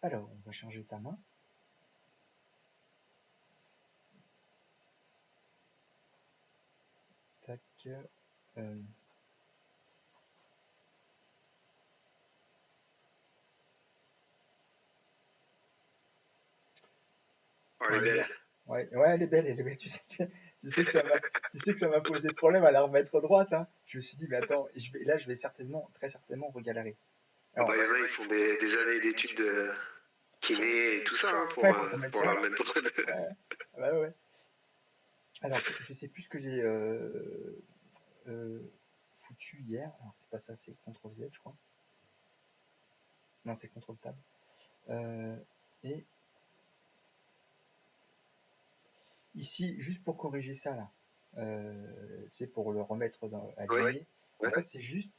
Alors, on va changer ta main. Tac. Oh, elle est belle. Ouais, elle est belle, elle est belle. Tu sais que ça m'a posé problème à la remettre droite, hein. Je me suis dit, mais attends, là, je vais certainement, très certainement regalérer. Oh, Alors, bah, il y en a, ils font des années d'études de kiné et tout ça hein, ouais, pour mettre pour ça. la remettre droite. Ouais, ouais, ouais. Alors, je sais plus ce que j'ai foutu hier. Alors, c'est pas ça, c'est CTRL Z, je crois. Non, c'est CTRL Tab. Et ici, juste pour corriger ça, là, c'est pour le remettre aligné. Ouais. En fait, c'est juste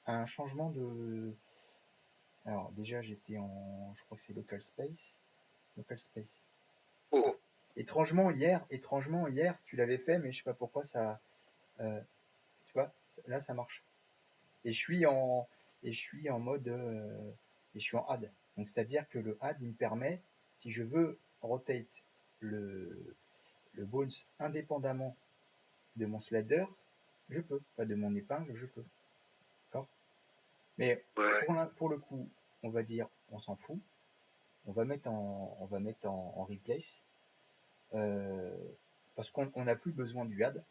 un changement de. Alors, déjà, j'étais en. Je crois que c'est Local Space. Local Space. Oh, Étrangement, hier, tu l'avais fait, mais je sais pas pourquoi ça. Tu vois, là, ça marche. Et je suis en mode. Et je suis en add. Donc, c'est-à-dire que le add, il me permet, si je veux rotate le, le bones indépendamment de mon slider, je peux. Pas de mon épingle, je peux. D'accord. Mais ouais. pour le coup, on va dire, on s'en fout. On va mettre en replace. euh, Parce qu'on n'a plus besoin du add.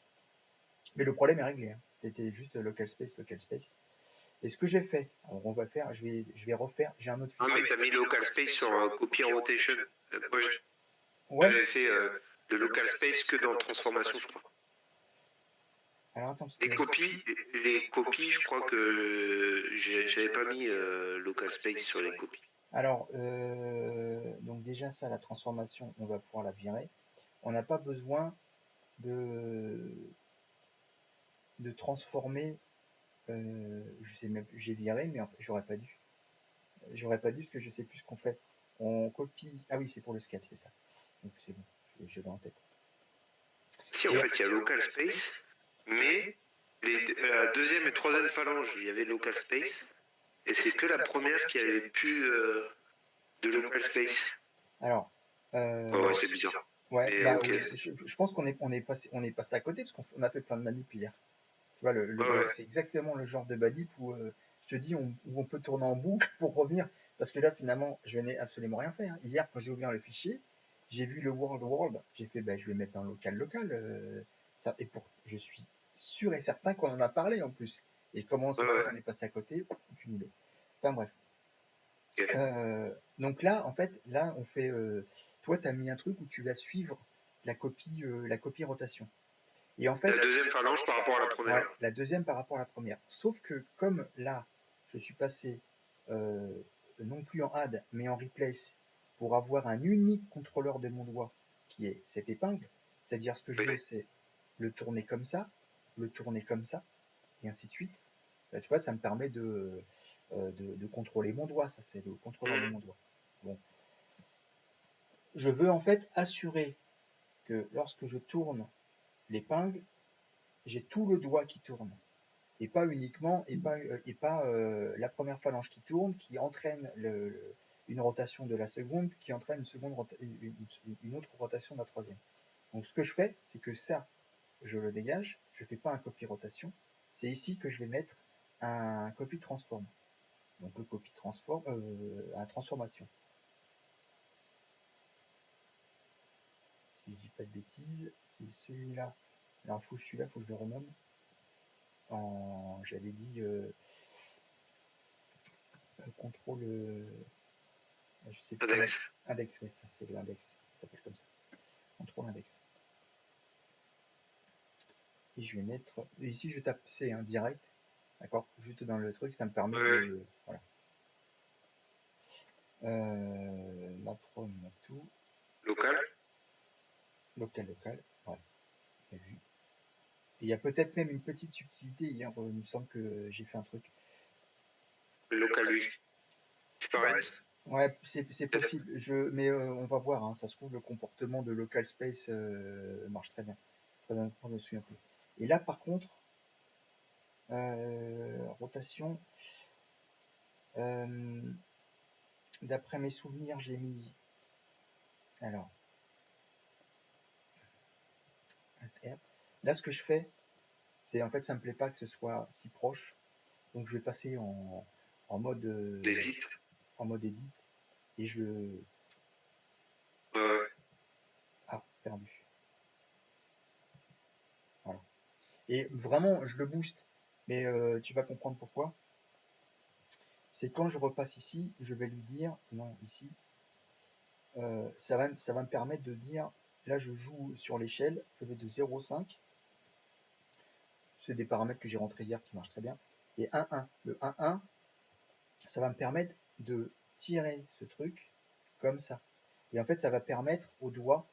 Mais le problème est réglé, hein. C'était juste local space, local space. Et ce que j'ai fait, alors on va faire, je vais refaire, j'ai un autre Ah, fichier. mais t'as mis local space sur copy rotation. Moi, Ouais. j'avais fait le local space que dans transformation, je crois. Alors attends, parce que Les copies, je crois que j'avais pas mis local space sur les copies. alors donc déjà ça, la transformation, on va pouvoir la virer. On n'a pas besoin de transformer. Je sais même, j'ai viré, mais en fait, j'aurais pas dû. J'aurais pas dû parce que je sais plus ce qu'on fait. On copie. Ah oui, c'est pour le scale, c'est ça. Donc c'est bon, je l'ai en tête. Si, en fait, il y a local space, mais la deuxième et troisième phalange, il y avait local space, et c'est que la première qui avait plus de local space. Alors, Ouais, c'est bizarre. ouais, Mais bah, ok. je pense on est passé à côté parce qu'on a fait plein de manips hier. Tu vois, Ouais. c'est exactement le genre de manip où je te dis où on peut tourner en boucle pour revenir. Parce que là, finalement, je n'ai absolument rien fait, hein. Hier, quand j'ai ouvert le fichier, j'ai vu le world. J'ai fait, bah, je vais mettre dans local. Ça, je suis sûr et certain qu'on en a parlé en plus. Et comment ça se fait qu'on est passé à côté, aucune idée. Enfin bref. Ok. Donc là, en fait, là, on fait. Toi, tu as mis un truc où tu vas suivre la copie rotation. Et en fait, La deuxième phalange par rapport à la première. ouais, la deuxième par rapport à la première. Sauf que comme là, je suis passé non plus en add, mais en replace pour avoir un unique contrôleur de mon doigt qui est cette épingle. C'est-à-dire ce que je veux, c'est le tourner comme ça, le tourner comme ça, et ainsi de suite. Là, tu vois, ça me permet de contrôler mon doigt. Ça, c'est le contrôleur de mon doigt. Bon. Je veux en fait assurer que lorsque je tourne l'épingle, j'ai tout le doigt qui tourne. Et pas uniquement, la première phalange qui tourne, qui entraîne une rotation de la seconde, qui entraîne une autre rotation de la troisième. Donc ce que je fais, c'est que ça, je le dégage, je ne fais pas un copy rotation. C'est ici que je vais mettre un copy transform. Donc le copy transform, à transformation. Si je dis pas de bêtises, c'est celui-là. Alors celui-là, faut que je le renomme. J'avais dit contrôle. Je sais plus. Index, oui, c'est de l'index. Ça s'appelle comme ça. Contrôle index. Et je vais mettre. Ici, je tape C, hein, direct. D'accord. Juste dans le truc, ça me permet de. Voilà. Map from, map to. Local. Local. Ouais. J'ai vu. Et il y a peut-être même une petite subtilité. Hier, il me semble que j'ai fait un truc. Local different. Ouais, c'est possible. Mais on va voir, hein. Ça se trouve, le comportement de local space marche très bien. Très honnêtement, je me souviens plus. Et là, par contre, rotation. D'après mes souvenirs, j'ai mis... Alors, Alt R. Là, ce que je fais, c'est en fait, ça me plaît pas que ce soit si proche. Donc, je vais passer en mode Edit. en mode edit et je le... Ouais. Ah, perdu. Voilà. Et vraiment, je le booste. Mais tu vas comprendre pourquoi. C'est quand je repasse ici, je vais lui dire, non, ici, ça va me permettre de dire, là je joue sur l'échelle, je vais de 0,5, c'est des paramètres que j'ai rentrés hier qui marchent très bien, et 1,1. Le 1,1, ça va me permettre de tirer ce truc comme ça. Et en fait, ça va permettre aux doigts,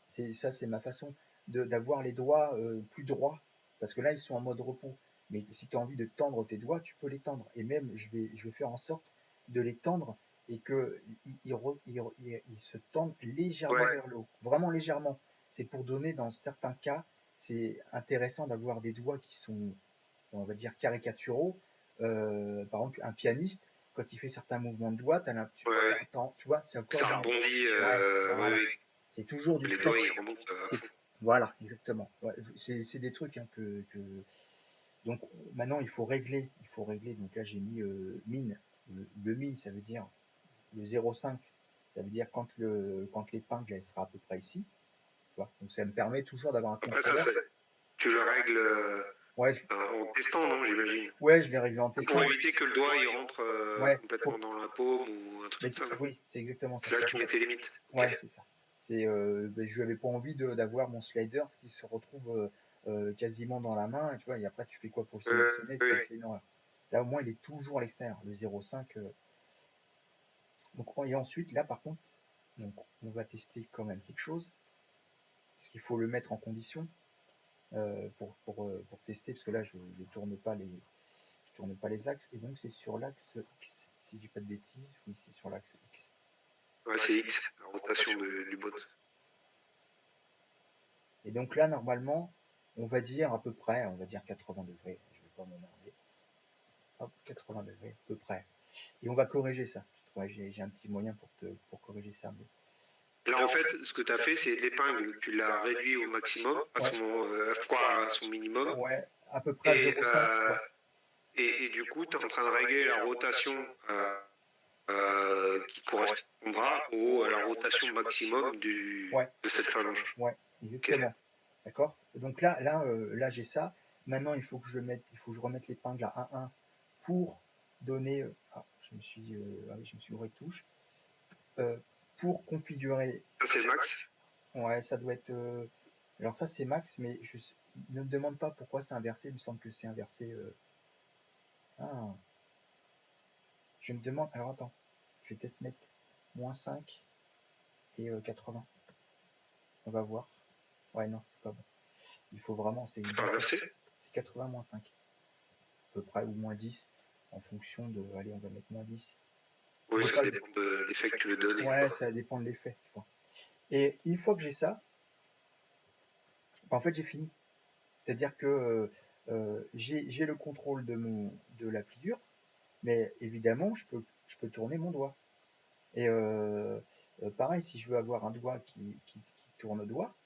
ça c'est ma façon, d'avoir les doigts plus droits, parce que là ils sont en mode repos. Mais si tu as envie de tendre tes doigts, tu peux les tendre. Et même, je vais faire en sorte de les tendre et qu'ils se tendent légèrement Ouais. vers le haut. Vraiment légèrement. C'est pour donner, dans certains cas, c'est intéressant d'avoir des doigts qui sont, on va dire, caricaturaux. Par exemple, un pianiste, quand il fait certains mouvements de doigts, Ouais. tu vois, c'est encore... Ça rebondit. Ouais, voilà. Oui. C'est toujours du Les doigts, stretch. ils remontent à fond. Voilà, exactement. Ouais, c'est des trucs hein, donc maintenant il faut régler. Donc là j'ai mis min. Le min ça veut dire le 0,5. Ça veut dire quand l'épingle elle sera à peu près ici. Tu vois. Donc ça me permet toujours d'avoir un Après, ça, contrôleur. tu le règles Ouais, en testant, non, j'imagine. ouais, je l'ai réglé en Pour testant. éviter que le doigt il rentre Ouais, complètement dans la paume ou un truc mais comme ça. Non, oui, c'est exactement ça. c'est là que tu mets tes limites. Ouais, Ok. c'est ça. Je n'avais pas envie d'avoir mon slider, ce qui se retrouve quasiment dans la main. Et tu vois, et après, tu fais quoi pour le sélectionner? Oui. C'est une horreur. Là, au moins, il est toujours à l'extérieur. Le 0,5. Donc, et ensuite, là, par contre, donc, on va tester quand même quelque chose. Parce qu'il faut le mettre en condition pour tester. Parce que là, je ne tourne pas les axes. Et donc, c'est sur l'axe X. Si je dis pas de bêtises, oui, c'est sur l'axe X. Ouais, c'est X, la rotation du bot. Et donc là, normalement, on va dire à peu près, on va dire 80 degrés. Je vais pas m'emmerder. Hop, 80 degrés, à peu près. Et on va corriger ça. J'ai un petit moyen pour corriger ça. Là, en fait, ce que tu as fait, c'est l'épingle, tu l'as réduit au maximum, à son minimum. Ouais, à peu près à Et, 0,5. Ouais. et du coup, tu es en train de régler la rotation qui correspondra à la rotation maximum Ouais. de cette phalange. Ouais, exactement. Okay. D'accord. Donc là j'ai ça. Maintenant, il faut que je remette l'épingle à 1,1 pour donner. Je me suis ouvert touche. Pour configurer. Ça, c'est le max. Ouais, ça doit être. Alors ça c'est max, mais ne me demande pas pourquoi c'est inversé. Il me semble que c'est inversé. Je me demande. Alors attends, je vais peut-être mettre -5 et 80. On va voir. Ouais, non, c'est pas bon. Il faut vraiment. C'est pas inversé. C'est 80 -5. À peu près, ou -10. En fonction de. Allez, on va mettre -10. Oui, ça dépend de l'effet que tu veux donner. Ouais, ça dépend de l'effet. Et une fois que j'ai ça, en fait, j'ai fini. C'est-à-dire que j'ai le contrôle de la pliure, mais évidemment, je peux tourner mon doigt. Et pareil, si je veux avoir un doigt qui tourne droit,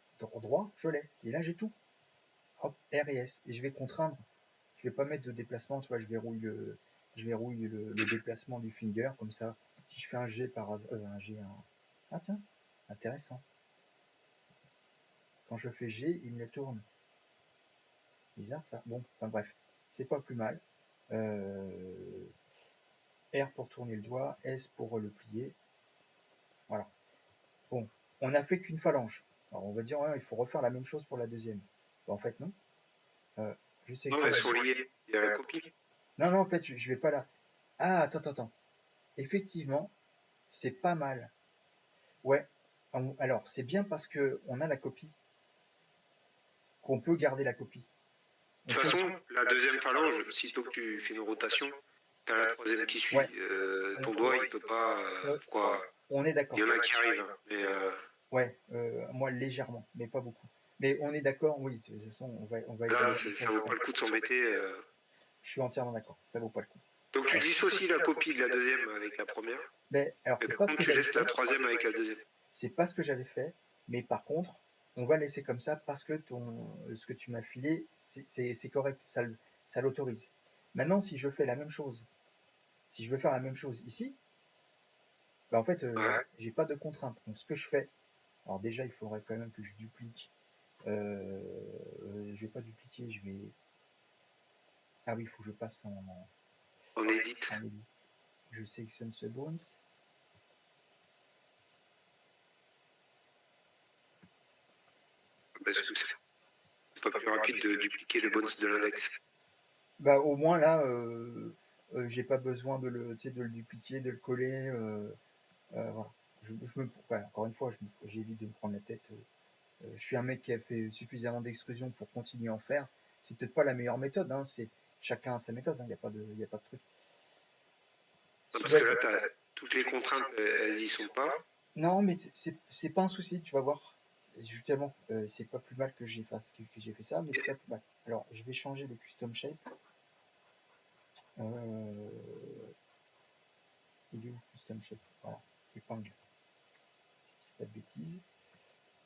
je l'ai. Et là, j'ai tout. Hop, R et S. Et je vais contraindre. Je vais pas mettre de déplacement, tu vois, je verrouille le déplacement du finger, comme ça. Si je fais un G par un G, ah tiens, intéressant. Quand je fais G, il me le tourne. Bizarre ça. Bon, enfin bref, c'est pas plus mal. R pour tourner le doigt, S pour le plier. Voilà. Bon, on n'a fait qu'une phalange. Alors on va dire, ouais, il faut refaire la même chose pour la deuxième. Ben, en fait, non. Je sais que non, elles sont liées. Il y a la copie. Non, en fait, je vais pas là. Ah, attends. Effectivement, c'est pas mal. Ouais. Alors, c'est bien parce que on a la copie qu'on peut garder la copie. De toute façon, la deuxième phalange, sitôt que tu fais une rotation, tu as la troisième qui suit. Ouais. Ton doigt, il peut pas. Quoi. On est d'accord. Il y en a qui arrivent. Mais ouais, moi légèrement, mais pas beaucoup. Mais on est d'accord, oui, de toute façon, on va là, ça vaut pas le coup de s'embêter. Je suis entièrement d'accord, ça vaut pas le coup. Donc tu dissocies la copie de la deuxième avec la première, Mais alors, et c'est par pas ce contre que tu j'avais laisses fait. la troisième avec la deuxième. C'est pas ce que j'avais fait, mais par contre, on va laisser comme ça parce que ce que tu m'as filé, c'est correct, ça l'autorise. Maintenant, si je fais la même chose, si je veux faire la même chose ici, bah en fait, Ouais. j'ai pas de contrainte. Donc, ce que je fais, alors déjà, il faudrait quand même que je duplique. Je vais pas dupliquer, je vais. Ah oui, il faut que je passe En edit. en edit. Je sélectionne ce bones. Parce que c'est pas plus rapide de dupliquer le bones de l'index. Bah au moins là, j'ai pas besoin de le dupliquer, de le coller. Voilà. Ouais, encore une fois, j'évite de me prendre la tête. Je suis un mec qui a fait suffisamment d'extrusion pour continuer à en faire. C'est peut-être pas la meilleure méthode, hein, chacun a sa méthode, il n'y a pas de truc. Non, parce que là, toutes les contraintes, elles y sont pas. Non, mais c'est pas un souci, tu vas voir. Justement, c'est pas plus mal que j'ai fait ça, mais c'est pas plus mal. Alors, je vais changer le custom shape. Il est où custom shape? Voilà, épingle. Pas de bêtises.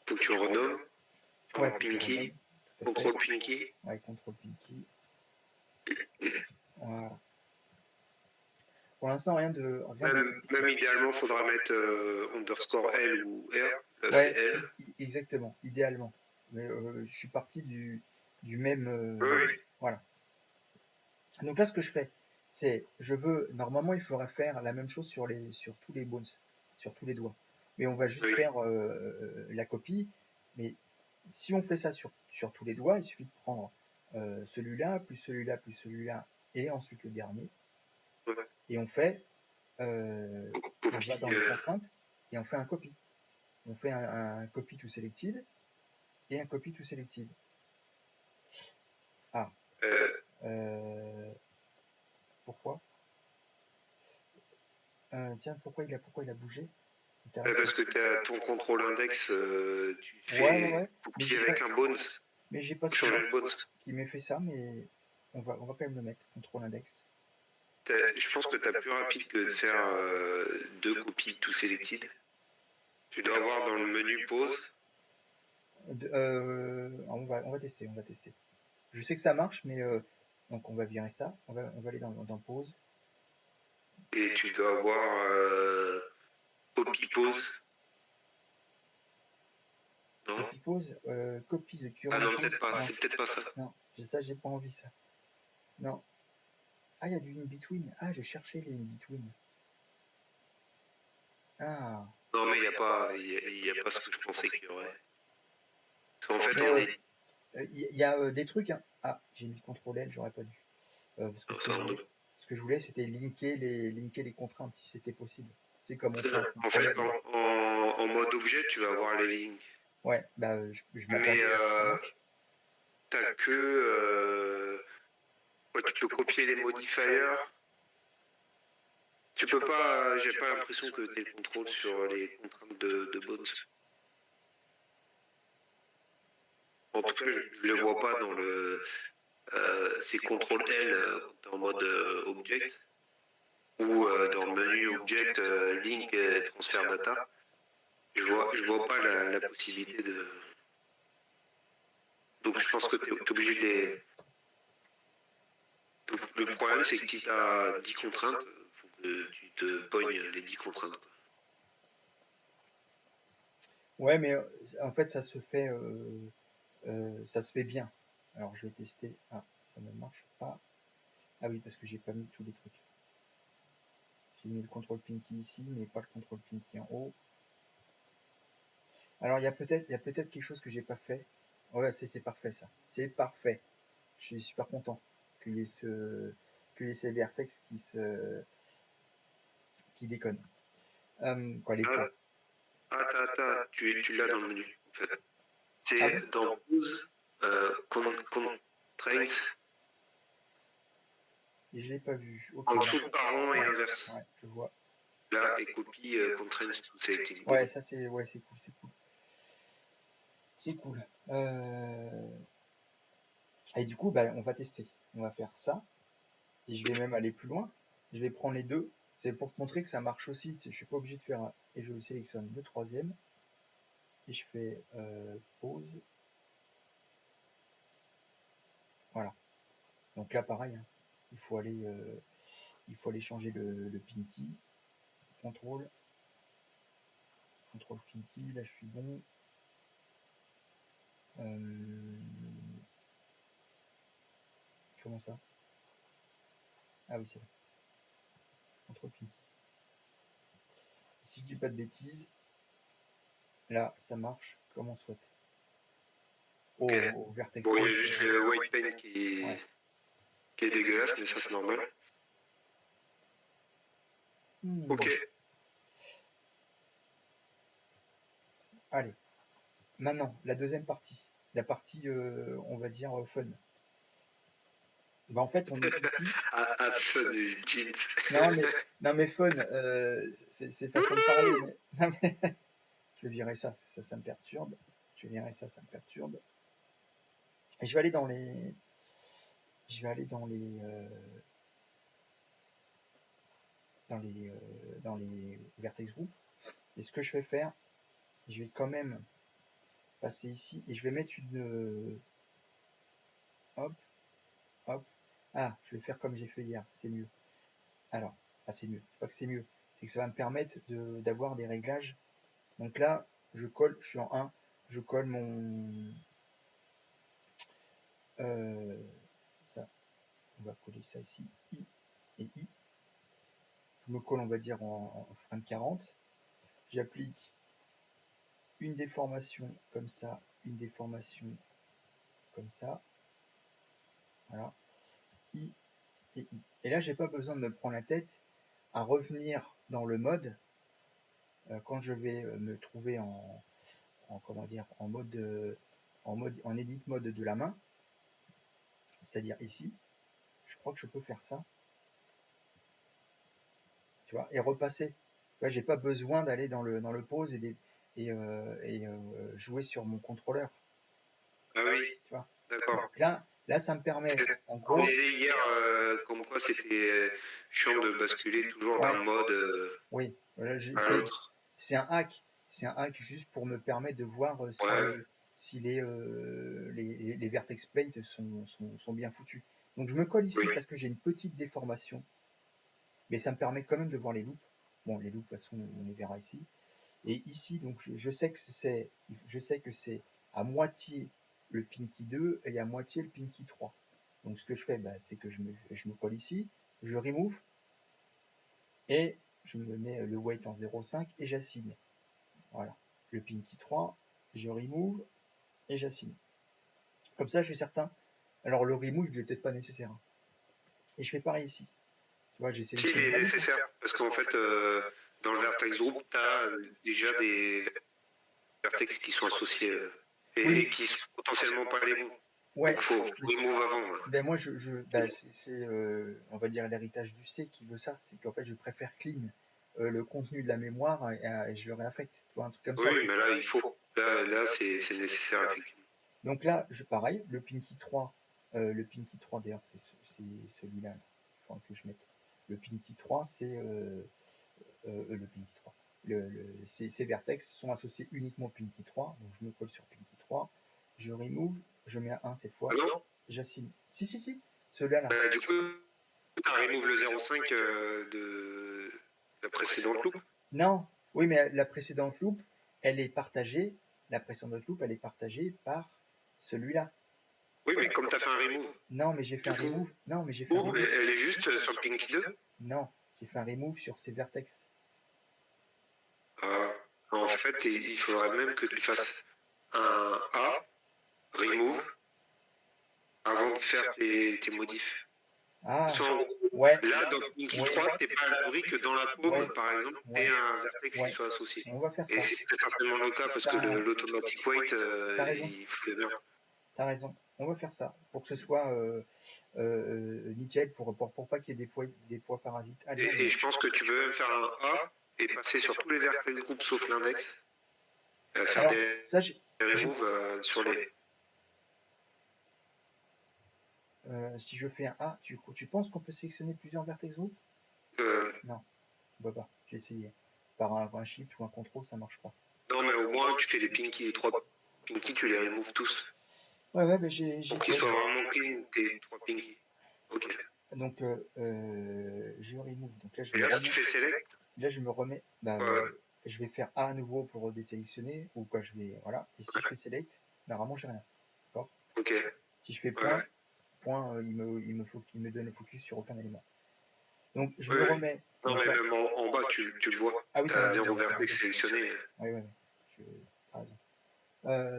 Faut que tu renommes. Ouais, En Pinky. tout à fait. Contrôle Pinky. Ouais, contrôle Pinky. Voilà. Pour l'instant, rien de Même idéalement, il faudra mettre underscore L ou R. Là, ouais, c'est L. exactement, idéalement. Mais je suis parti du même. Oui. Voilà. Donc là, ce que je fais, c'est, normalement, il faudrait faire la même chose sur tous les bones, sur tous les doigts. Mais on va juste faire la copie. Mais si on fait ça sur tous les doigts, il suffit de prendre celui-là, plus celui-là, plus celui-là, et ensuite le dernier. Ouais. Et on fait, on va dans les contraintes et on fait un copy. On fait un copy to selected et un copy to selected. Ah. Pourquoi tiens, pourquoi il a bougé? Parce que tu as ton contrôle index, tu fais copier avec un bones. Mais j'ai pas changer le bones. qui m'ait fait ça, mais on va quand même le mettre, contrôle index. Je pense que tu as plus rapide que de faire deux copies to selected. Tu dois avoir dans le menu pause. On va tester, Je sais que ça marche, mais donc on va virer ça. On va aller dans pause. Et tu dois avoir copy pause. Non. Copy pause, copy the current. Ah non, peut-être pas. C'est peut-être pas ça. Non, ça j'ai pas envie ça. Non. Ah, il y a du in-between. Ah, je cherchais les in-between. Ah. Non, mais il n'y a pas ce que je pensais qu'il y aurait. En fait, il y a des trucs. Hein. Ah, j'ai mis CTRL L, j'aurais pas dû. Parce que ce que je voulais, c'était linker les contraintes si c'était possible. C'est comme on fait. En fait, en mode objet, tu vas avoir les lignes. Ouais, bah je m'attendais à ce que ça marche. T'as que tu peux copier les modifiers. Tu peux pas. J'ai pas l'impression que tu aies le contrôle sur les contraintes de bones. En tout cas, je le vois pas dans le. C'est CTRL L quand tu es en mode object ou dans le menu object link transfert data. Je vois pas la possibilité de. Donc je pense que tu es obligé de les. Donc, le problème, c'est que si tu as 10 contraintes, il faut que tu te pognes les 10 contraintes. Quoi. Ouais, mais en fait, ça se fait bien. Alors, je vais tester. Ah, ça ne marche pas. Ah oui, parce que j'ai pas mis tous les trucs. J'ai mis le contrôle Pinky ici, mais pas le contrôle Pinky en haut. Alors, il y a peut-être quelque chose que j'ai pas fait. Ouais, c'est parfait ça. C'est parfait. Je suis super content qu'il y ait ces vertex qui déconnent. Quoi, les points. Attends, tu l'as dans le menu, en fait. C'est dans Pause, Constraints. Et je l'ai pas vu. En dessous de parent et inverse. Ouais, je vois. Là, et copie Constraints to selected. Ouais, ça c'est cool, c'est cool. Et du coup, bah, on va tester. On va faire ça. Et je vais même aller plus loin. Je vais prendre les deux. C'est pour te montrer que ça marche aussi. Je suis pas obligé de faire un. Et je sélectionne le troisième. Et je fais pause. Voilà. Donc là, pareil, hein, il faut aller changer le pinky. Contrôle pinky. Là, je suis bon. Comment ça? Ah oui, c'est bon. Contrôle pinky. Si je dis pas de bêtises, là, ça marche comme on souhaite. Ok. Au vertex. Bon, il y a juste le white paint qui est dégueulasse, mais ça c'est normal. Ok. Allez. Maintenant, la deuxième partie. La partie, on va dire, fun. Bah, en fait, on est ici. Fun du jeans. Non, mais fun, c'est façon de parler. Mais... Non, mais... Je vais virer ça, ça me perturbe. Je vais virer ça, ça me perturbe. Et je vais aller dans les... dans les vertex group. Et ce que je vais faire, je vais quand même passer ici et je vais mettre une... Hop, hop. Ah, je vais faire comme j'ai fait hier, c'est mieux. Alors, c'est mieux, c'est pas que c'est mieux, c'est que ça va me permettre d'avoir des réglages. Donc là, je colle, je suis en 1, je colle mon... ça, on va coller ça ici, I et I. Je me colle, on va dire, en frame 40. J'applique une déformation comme ça, une déformation comme ça. Voilà. I et I. Et là, j'ai pas besoin de me prendre la tête à revenir dans le mode quand je vais me trouver comment dire, en edit mode de la main. C'est-à-dire ici. Je crois que je peux faire ça. Tu vois, et repasser. Tu vois, j'ai pas besoin d'aller dans le pause et jouer sur mon contrôleur. Ah oui. Tu vois. D'accord. Là, ça me permet, en gros. On disait hier comme quoi c'était chiant de basculer toujours d'un mode. Oui, voilà, c'est un hack. C'est un hack juste pour me permettre de voir si les vertex planes sont bien foutus. Donc je me colle ici parce que j'ai une petite déformation. Mais ça me permet quand même de voir les loupes. Bon, les loupes, de toute façon, on les verra ici. Et ici, donc, je sais que c'est à moitié le Pinky 2 et à moitié le Pinky 3. Donc, ce que je fais, c'est que je me colle ici, je remove et je me mets le weight en 0,5 et j'assigne. Voilà. Le Pinky 3, je remove et j'assigne. Comme ça, je suis certain. Alors, le remove, il n'est peut-être pas nécessaire. Hein. Et je fais pareil ici. Tu vois, j'ai sélectionné. Si, il est nécessaire. Parce qu'en fait, dans le vertex group, tu as déjà des vertex qui sont associés et qui sont potentiellement pas les bons. Ouais. Donc, il faut remove avant. Ben moi, c'est on va dire l'héritage du C qui veut ça. C'est qu'en fait, je préfère clean le contenu de la mémoire et je le réaffecte. Tu vois, un truc comme ça. Oui, mais là, il faut. Là c'est nécessaire, effectivement. Donc là, pareil, le Pinky 3, d'ailleurs, c'est celui-là. Il faudra que je mette. Le Pinky 3, c'est le Pinky 3. Ces vertex sont associés uniquement au Pinky 3. Donc je me colle sur Pinky 3. Je remove, je mets un 1 cette fois. Ah non, j'assigne. Si. Celui-là. Là. Du coup, tu remove le 0,5 de la précédente loupe. Non, oui, mais la précédente loupe, elle est partagée. La précédente loupe, elle est partagée par celui-là. Oui, mais comme tu as fait un remove. Non, mais j'ai fait un remove. Non, mais j'ai fait un remove. Elle est juste sur le Pinky 2. Non, j'ai fait un remove sur ces vertex. En fait, il faudrait même que tu fasses un A, remove, avant de faire tes modifs. Ah, ouais. Là, dans Pinky 3, tu n'es pas à l'abri que dans la paume, par exemple, tu aies un vertex qui soit associé. On va faire ça. Et c'est très certainement le cas parce que l'automatic weight, il fout bien. T'as raison. On va faire ça pour que ce soit nickel, pour pas qu'il y ait des poids parasites. Allez, et je pense que tu peux même faire un A et passer sur tous les vertex groupes sauf l'index. Faire des removes sur les. Si je fais un A, tu penses qu'on peut sélectionner plusieurs vertex groupes? Non, on peut pas. J'ai essayé. Par un shift ou un contrôle, ça marche pas. Non, mais au moins, tu fais les pinky, les 3 pinky, tu les removes tous. Ouais, mais j'ai Pour qu'ils soient vraiment clean, tes 3 pinky. Ok. Donc, je remove. Donc là, je Et me là, si remets. tu fais select, Là, je me remets. ouais. Je vais faire A à nouveau pour désélectionner. Ou quoi, je vais. Voilà. Et si je fais select, normalement, j'ai rien. D'accord. Ok. Si je fais point, il me donne le focus sur aucun élément. Donc, je me remets. Non, Donc, mais là, même en bas, tu le vois. ah oui, t'as 0 vertex sélectionné. Oui, oui, oui. T'as raison.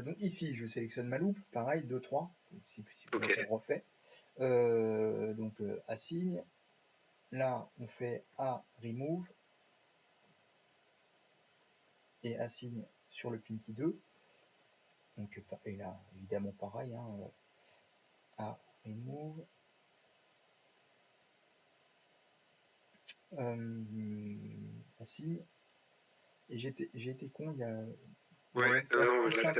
Donc ici, je sélectionne ma loupe, pareil, 2, 3, si Ok. on refait. Donc assign, là on fait A remove, et assign sur le pinky 2. Donc, et là, évidemment pareil, hein, A remove. Assign. Et j'ai été con, il y a... Ouais, non, là,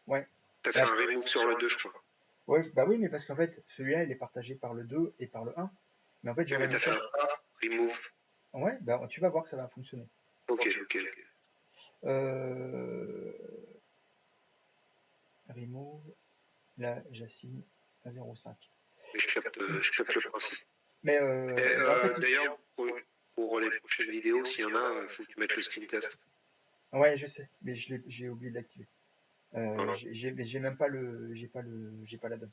ouais. T'as fait un remove sur le 2, je crois. Ouais, bah oui, mais parce qu'en fait, celui-là, il est partagé par le 2 et par le 1. Mais en fait, Ouais, mais t'as fait un A, remove. Ouais, bah tu vas voir que ça va fonctionner. Ok. Remove, là, j'assigne à 0,5. Je capte le principe. Mais en fait, d'ailleurs, pour les prochaines vidéos, s'il y en a, il faut que tu mettes le screencast. Ouais, je sais, mais j'ai oublié de l'activer. Voilà. J'ai même pas j'ai pas la donne.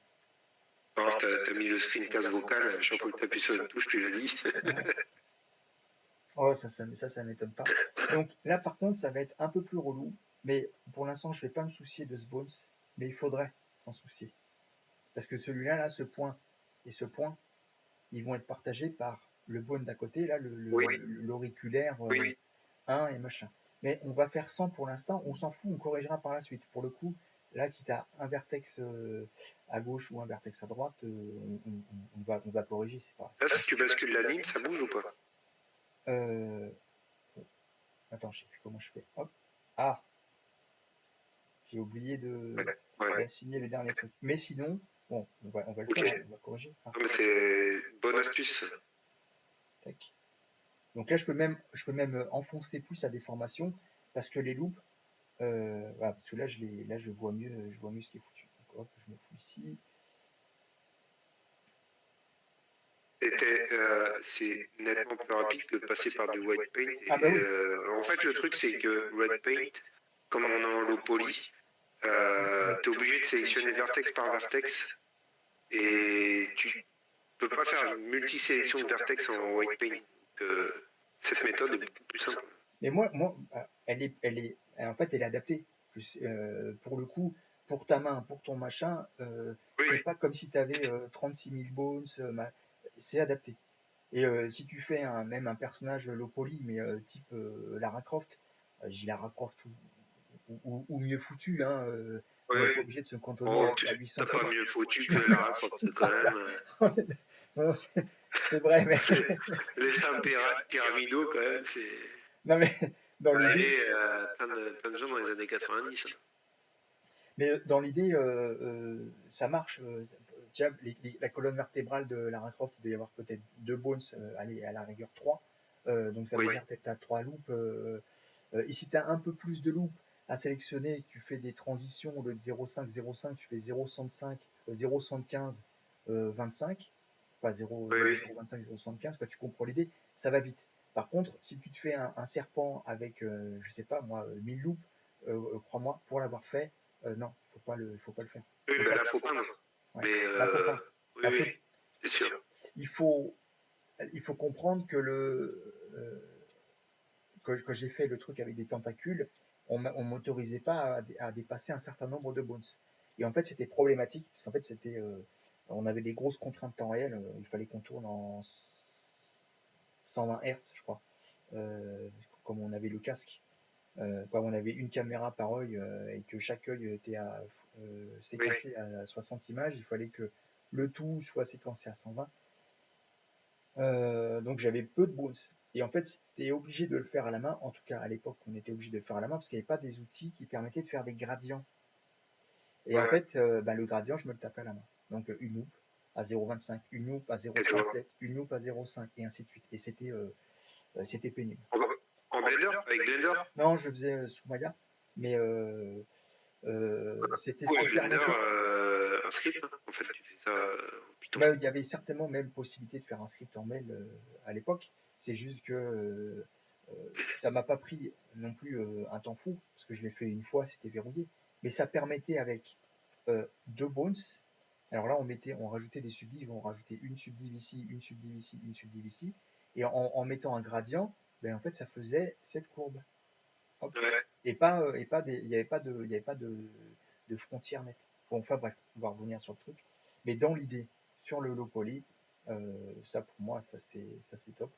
Alors, t'as mis le screencast vocal, à chaque fois que tu appuies sur une touche, tu l'as dit. Oh, ça m'étonne pas. Donc là, par contre, ça va être un peu plus relou, mais pour l'instant, je vais pas me soucier de ce bones, mais il faudrait s'en soucier. Parce que celui-là, là, ce point et ce point, ils vont être partagés par le bone d'à côté, là, l'auriculaire 1 et machin. Mais on va faire 100 pour l'instant, on s'en fout, on corrigera par la suite. Pour le coup, là, si tu as un vertex à gauche ou un vertex à droite, on va corriger. Là, si tu bascules l'anime, ça bouge ou pas? Attends, je sais plus comment je fais. Hop. Ah, j'ai oublié d'assigner le dernier truc. Mais sinon, bon, on va le faire, on va corriger. Ah. Non, mais c'est bonne astuce. Tac. Donc là, je peux même enfoncer plus à des formations parce que les loupes, voilà, parce que là, je vois mieux ce qui est foutu. Donc hop, je me fous ici. C'est nettement plus rapide que de passer par du white paint. Ah bah oui. En fait, le truc, c'est que red paint, comme on est en low poly, t'es obligé de sélectionner vertex par vertex et tu peux pas faire une multi-sélection de vertex en white paint. Cette méthode est beaucoup plus simple. Mais moi, en fait, elle est adaptée. Pour le coup, pour ta main, pour ton machin, c'est pas comme si tu avais 36 000 bones, c'est adapté. Et si tu fais même un personnage low poly, mais type Lara Croft, j'ai Lara Croft ou mieux foutu, hein, on n'est pas obligé de se cantonner à 800 T'as pas mieux foutu que Lara Croft, quand même. Non, c'est vrai, mais... Les saints pyramidaux, quand même, c'est... Non, mais dans l'idée... plein de gens dans les années 90. Hein. Mais dans l'idée, ça marche. Déjà, la colonne vertébrale de Lara Croft, il doit y avoir peut-être 2 bones, allez, à la rigueur 3. Donc ça veut dire que tu as 3 loops. Et si tu as un peu plus de loops à sélectionner, tu fais des transitions au lieu de 0,5, tu fais 0,65, 0,75, 25. Pas 0,25, 0,75, tu comprends l'idée, ça va vite. Par contre, si tu te fais un serpent avec, je sais pas moi, 1000 loops, crois-moi, pour l'avoir fait, non, faut pas le faire. Oui, mais là, faut pas, non. Ouais. Mais Là, faut pas. oui, c'est sûr. Il faut comprendre que que j'ai fait le truc avec des tentacules, on m'autorisait pas à dépasser un certain nombre de bones. Et en fait, c'était problématique parce qu'en fait, on avait des grosses contraintes de temps réel. Il fallait qu'on tourne en 120 Hz, je crois, comme on avait le casque. Comme on avait une caméra par œil et que chaque œil était séquencé à 60 images, il fallait que le tout soit séquencé à 120. Donc j'avais peu de bones. Et en fait, c'était obligé de le faire à la main. En tout cas, à l'époque, on était obligé de le faire à la main parce qu'il n'y avait pas des outils qui permettaient de faire des gradients. Et en fait, le gradient, je me le tapais à la main. Donc une loupe à 0,25, une loupe à 0,37, une loupe à 0,5 et ainsi de suite. Et c'était C'était pénible. En Blender? Avec Blender? Non, je le faisais sous Maya, mais c'était ce Ouais, qui Blender, permettait. un script, hein. En fait, tu fais ça en Python. Bah, il y avait certainement même possibilité de faire un script en mail à l'époque. C'est juste que ça m'a pas pris non plus un temps fou, parce que je l'ai fait une fois, c'était verrouillé. Mais ça permettait avec deux bones. Alors là, on rajoutait des subdives, on rajoutait une subdive ici, une subdive ici, une subdive ici. Et en mettant un gradient, ben, en fait, ça faisait cette courbe. Hop. Ouais. Il n'y avait pas de frontière nette. Bon, enfin bref, on va revenir sur le truc. Mais dans l'idée, sur le low poly, ça pour moi, ça c'est top.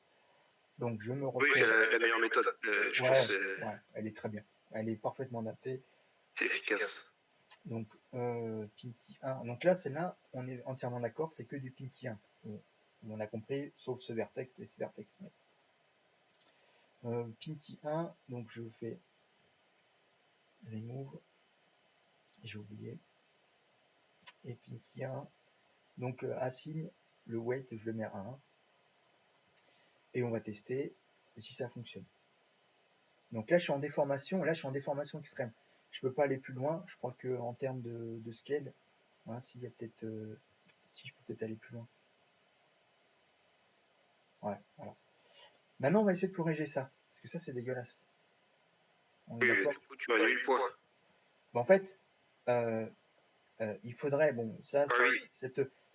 Donc je me Oui, refais. c'est la meilleure méthode. Je pense Ouais, que ouais, elle est très bien. Elle est parfaitement adaptée. c'est efficace. Donc Pinky 1. Donc là, celle-là, on est entièrement d'accord, c'est que du Pinky 1. On a compris, sauf ce vertex et ce vertex. Pinky 1, donc je fais remove. J'ai oublié. Et Pinky 1. Donc assigne le weight, je le mets à 1. Et on va tester si ça fonctionne. Donc là, je suis en déformation. Là, je suis en déformation extrême. Je peux pas aller plus loin. Je crois que en termes de scale, hein, s'il y a peut-être, si je peux peut-être aller plus loin. Ouais, voilà. Maintenant, on va essayer de corriger ça, parce que ça, c'est dégueulasse. On est Oui, d'accord. du coup, tu réduis le poids. Bon, en fait, il faudrait, bon, ça, Ah oui,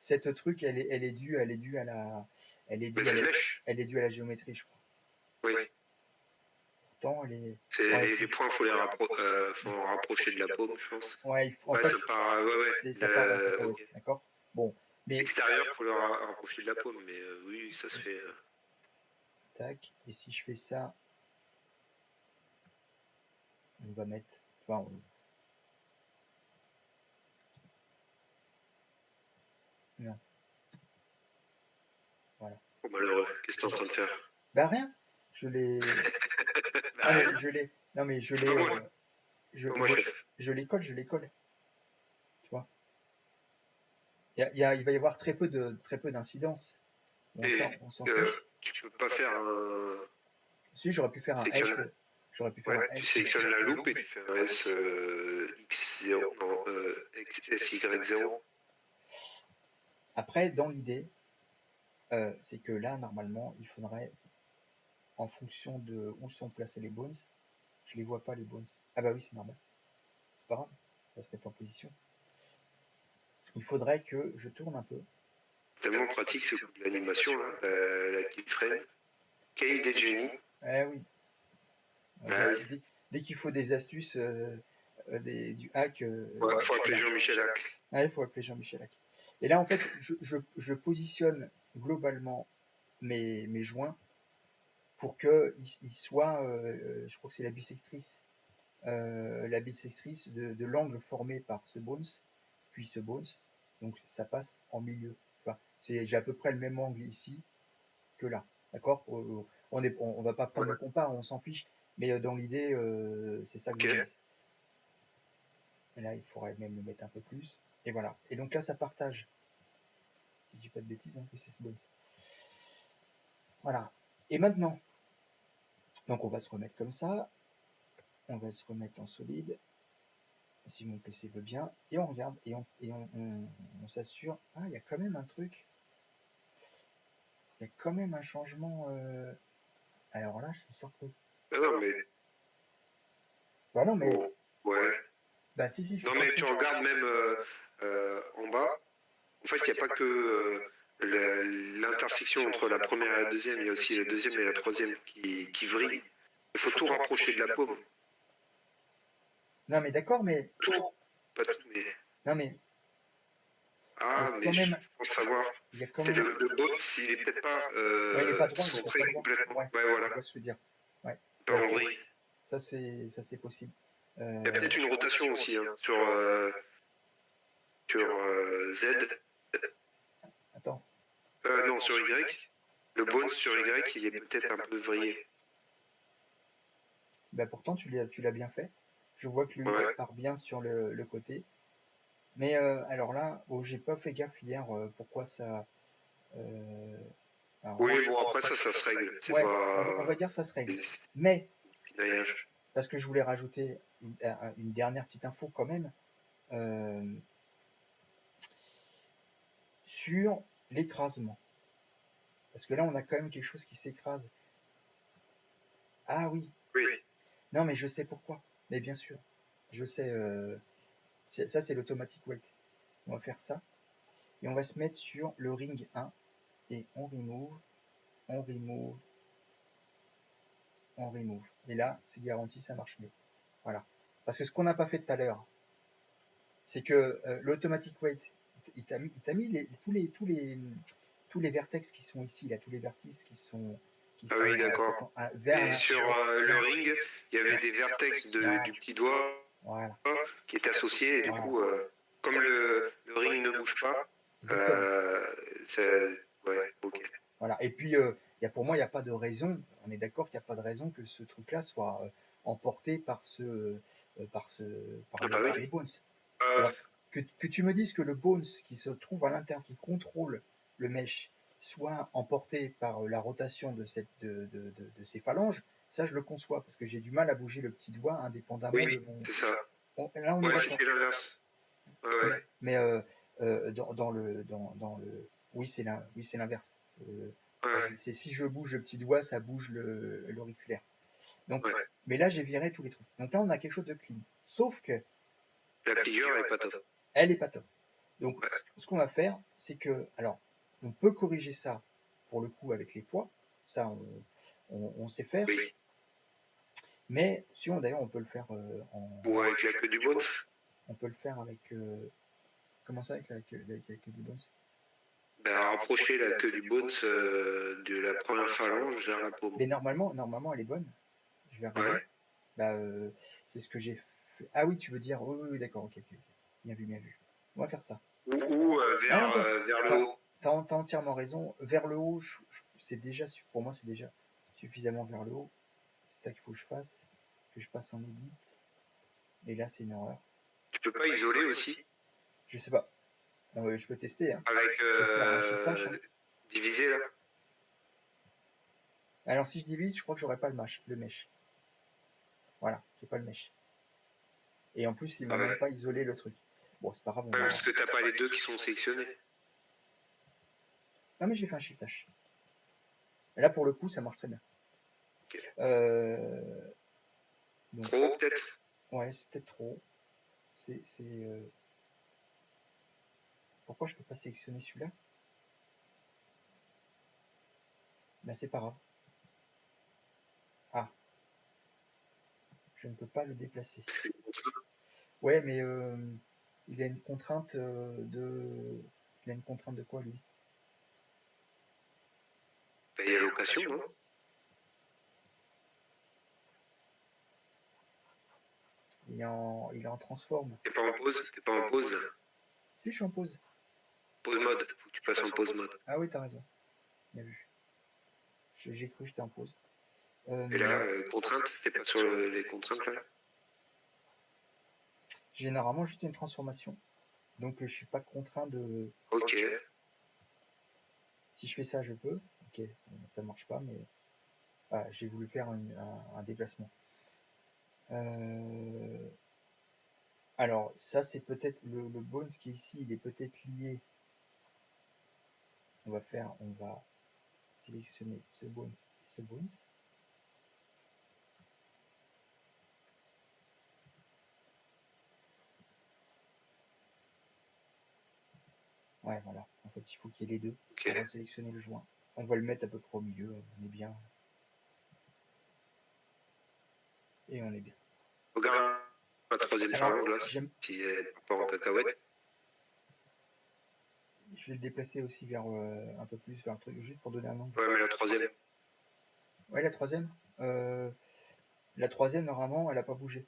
cette truc, elle est due à la, elle est mais due à c'est la, flèche. elle est due à la géométrie, je crois. Oui. Pourtant, elle est. C'est Ouais, les points, faut faut en rapprocher de la paume, je pense. ouais, en Ouais, fait, ça part, ouais, ça part en ok. cacahuète, d'accord. Bon, mais Extérieur, faut le rapprocher de la paume, mais oui, ça se fait. tac. Et si je fais ça, on va mettre. Enfin, non, voilà. Oh, malheureux, qu'est-ce que t'es en train de faire? Bah rien. Je l'ai. Bah Non mais rien, je l'ai. Non mais je c'est l'ai. pas moi, Je, pas moi, je, chef. je les colle, je les colle. Tu vois. Il va y avoir très peu d'incidence. Et On s'en fiche. tu peux pas faire un. Si j'aurais pu faire un S. Sélectionne. J'aurais pu faire Ouais, un tu S. sélectionnes la loupe et tu fais un S X0, non, SY0. Après, dans l'idée, c'est que là, normalement, il faudrait, en fonction de où sont placés les bones, je les vois pas les bones. Ah bah oui, c'est normal. C'est pas grave. Ça va se mettre en position. Il faudrait que je tourne un peu. Tellement pratique ce coup de l'animation, là, la keyframe. Quelle idée de génie. Eh oui. Ah oui. Dès qu'il faut des astuces, du hack, Ouais, faut appeler Jean-Michel Hack. ah, il faut appeler Jean-Michel Hack. Et là, en fait, je positionne globalement mes joints pour qu'ils soient, je crois que c'est la bisectrice de l'angle formé par ce bones, puis ce bones. Donc ça passe en milieu. Enfin, j'ai à peu près le même angle ici que là. D'accord. On va pas prendre le compas, on s'en fiche. Mais dans l'idée, c'est ça que je vise. Et là, il faudrait même le mettre un peu plus. Et voilà. Et donc là, ça partage. Si je dis pas de bêtises, hein, c'est ce bones. Voilà. Et maintenant, donc on va se remettre comme ça. On va se remettre en solide. Si mon PC veut bien. Et on regarde et on s'assure. Ah, il y a quand même un truc. Il y a quand même un changement. Alors là, je suis surpris. Ah non, mais. Bah non, mais. Oh, ouais. Bah si, je suis Non, mais surpris. tu regardes même en bas. En fait, il n'y a pas que l'intersection entre la première et la deuxième, il y a aussi la deuxième et la troisième qui vrillent. Il faut tout rapprocher de la paume. Non, mais d'accord, mais. Tout, pas tout, mais. Non, mais. Ah, mais je pense savoir. Il y a quand C'est même. le bot, s'il est peut-être pas Ouais, il est pas droit, centré complètement. Ouais, Ouais, voilà. je vois ce que je veux dire. Ouais. Pas en vrille. Ça, c'est possible. Il y a peut-être une rotation aussi hein, sur Z. Attends. Non, sur Y. Le bones sur Y, il est peut-être un peu vrillé. Bah pourtant, tu l'as bien fait. Je vois que l'UX part bien sur le côté. Mais alors là, j'ai pas fait gaffe hier pourquoi ça. Alors, Oui, bon, après ça se règle. C'est ouais, on pas va dire ça se règle. des Mais, pinailles. parce que je voulais rajouter une dernière petite info quand même, sur l'écrasement. Parce que là, on a quand même quelque chose qui s'écrase. Ah oui, Oui. non, mais je sais pourquoi. Mais bien sûr, je sais, ça c'est l'automatic weight. On va faire ça. Et on va se mettre sur le ring 1. Et on remove, on remove, on remove. Et là, c'est garanti, ça marche mieux. Voilà. Parce que ce qu'on n'a pas fait tout à l'heure, c'est que l'automatic weight, il t'a mis tous les vertex qui sont ici, là, tous les vertices qui sont Ah oui, d'accord. vers Et sur le ring, il y avait des vertex voilà, du petit doigt voilà, qui étaient associés. Et du voilà. coup, comme le ring ne bouge pas, Exactement. ouais, ok. Voilà. Et puis, pour moi, il n'y a pas de raison, on est d'accord qu'il n'y a pas de raison que ce truc-là soit emporté par Ah bah oui. les bones. Alors, que tu me dises que le bones qui se trouve à l'intérieur, qui contrôle le mesh, soit emporté par la rotation de ces phalanges, ça je le conçois, parce que j'ai du mal à bouger le petit doigt indépendamment de mon... C'est ça. Là, on est Ouais, d'accord. c'est l'inverse. Ouais. Mais dans le... Oui, c'est l'inverse. C'est si je bouge le petit doigt, ça bouge l'auriculaire. Donc, Ouais. mais là, j'ai viré tous les trucs. Donc là, on a quelque chose de clean. Sauf que La figure est pas top. elle est pas top. Donc, ce qu'on va faire, c'est que, alors, on peut corriger ça pour le coup avec les poids. Ça, on sait faire. Oui. Mais si d'ailleurs, on peut le faire Ou avec la queue du bones. On peut le faire avec comment ça, avec la queue du bones? Ben, rapprocher la queue du bones de la première phalange vers la paume. Mais normalement, elle est bonne. Je vais regarder. Ouais. Bah, c'est ce que j'ai fait. Ah oui, tu veux dire, oui, d'accord, ok. Bien vu. On va faire ça. Ou vers le haut. T'as entièrement raison. Vers le haut, pour moi, c'est déjà suffisamment vers le haut. C'est ça qu'il faut que je fasse. Que je passe en edit. Et là, c'est une horreur. Tu peux pas isoler aussi? Je sais pas. Je peux tester. Hein. Avec Je peux faire un shift-H. Hein. diviser là. Alors, si je divise, je crois que j'aurai pas le mesh. Voilà, j'ai pas le mesh. Et en plus, il m'a même pas isolé le truc. Bon, c'est pas grave. Parce que t'as pas les deux qui sont sélectionnés. Non, mais j'ai fait un shift-H. Là, pour le coup, ça marche très bien. Okay. Donc, trop peut-être. Ouais, c'est peut-être trop. Pourquoi je peux pas sélectionner celui-là? Ben, c'est pas grave. Ah. Je ne peux pas le déplacer. Ouais, mais il a une contrainte Il a une contrainte de quoi, lui? Payer à location, non? Il est en transforme. T'es pas en pause? T'es pas en pause là? Si, je suis en pause. Pause mode. Faut que tu passes en pause mode. Ah oui, t'as raison. Bien vu. J'ai cru que j'étais en pause. Et là, contrainte? T'es pas sur les contraintes là? J'ai normalement juste une transformation. Donc je suis pas contraint de... Ok. Si je fais ça, je peux. Ok, ça marche pas, mais... Ah, j'ai voulu faire un déplacement. Alors, ça, c'est peut-être le bones qui est ici, il est peut-être lié. On va sélectionner ce bones et ce bones. Ouais, voilà. En fait, il faut qu'il y ait les deux. Okay. On va sélectionner le joint. On va le mettre à peu près au milieu. On est bien. Et on est bien. Regarde la troisième phalange là, si elle part en cacahuète. Je vais le déplacer aussi vers un peu plus vers le truc, juste pour donner un angle. Ouais, mais la troisième. Ouais, la troisième. La troisième, normalement, elle n'a pas bougé.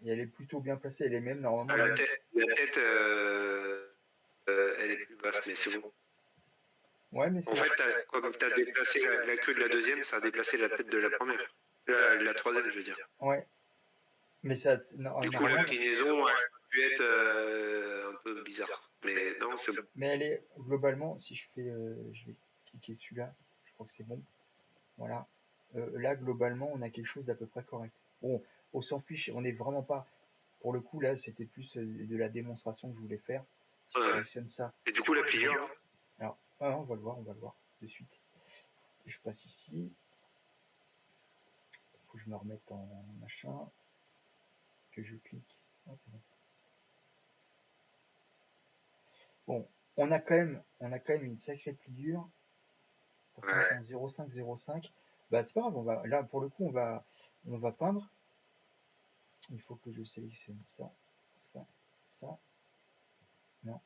Et elle est plutôt bien placée. Elle est même normalement. La tête elle est plus basse, mais c'est bon. Ouais, mais en fait, comme tu as déplacé la queue de la deuxième, ça a déplacé la tête de la première. La troisième, je veux dire. Ouais. Mais ça. Du coup, l'inclinaison a pu être un peu bizarre. Mais non, c'est bon. Mais elle est globalement, si je fais. cliquer celui-là. Je crois que c'est bon. Voilà. Là, globalement, on a quelque chose d'à peu près correct. Bon, on s'en fiche, on n'est vraiment pas... Pour le coup, là, c'était plus de la démonstration que je voulais faire. Si je sélectionne ça... Et du coup, la pliure, là Alors, on va le voir de suite. Je passe ici. Faut que je me remette en machin. Que je clique. Non, c'est bon. Bon, on a quand même une sacrée pliure. Pourtant, c'est en 0,5. Bah, c'est pas grave, là, pour le coup, on va peindre. Il faut que je sélectionne ça, ça, ça. Non.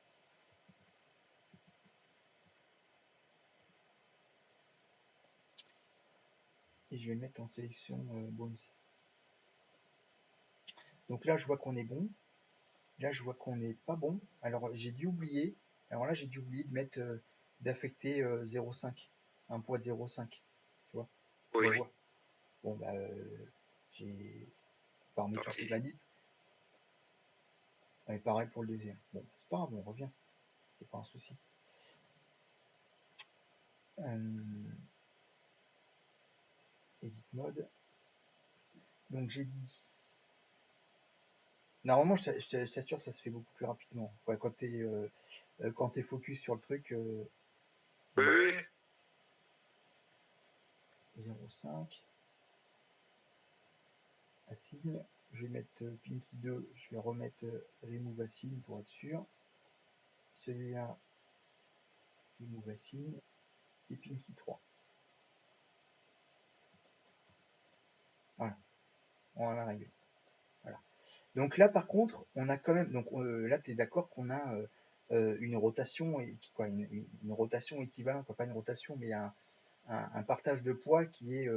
Et je vais mettre en sélection Bones. Donc là, je vois qu'on est bon. Là, je vois qu'on n'est pas bon. Alors, j'ai dû oublier. Alors là, j'ai dû oublier de mettre, d'affecter 0,5. Un poids de 0,5. Tu vois? Oui. Bon, bah, j'ai par mes outils manip. Et pareil pour le deuxième. Bon, c'est pas grave, on revient. C'est pas un souci. Edit mode. Donc j'ai dit. Normalement, je t'assure, ça se fait beaucoup plus rapidement. Ouais, quand t'es focus sur le truc. Oui. 0,5. Assigne. Je vais mettre Pinky 2. Je vais remettre Remove Assigne pour être sûr. Celui-là, Remove Assigne. Et Pinky 3. Voilà. On en a réglé. Voilà. Donc là, par contre, on a quand même. Donc là, tu es d'accord qu'on a une rotation, une rotation équivalente, pas une rotation, mais un partage de poids qui est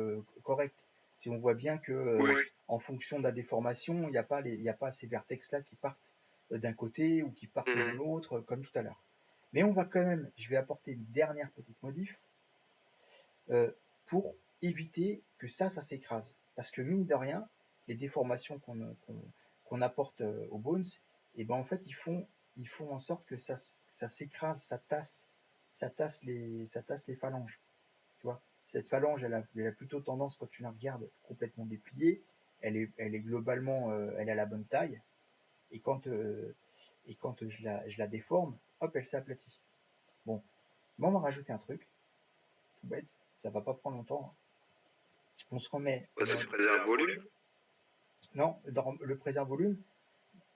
correct. Si on voit bien que en fonction de la déformation, il n'y a pas ces vertex là qui partent d'un côté ou qui partent de l'autre, comme tout à l'heure. Mais on va quand même, je vais apporter une dernière petite modif pour éviter que ça s'écrase. Parce que mine de rien, les déformations qu'on apporte aux bones, et ben en fait ils font en sorte que ça s'écrase, ça tasse les phalanges. Tu vois, cette phalange, elle a plutôt tendance, quand tu la regardes complètement dépliée, elle est globalement, elle a la bonne taille, et quand je la déforme, hop, elle s'aplatit. Bon, on va rajouter un truc, tout bête, ça va pas prendre longtemps. On se remet. Ça se préserve volume. Non, dans le préserve volume,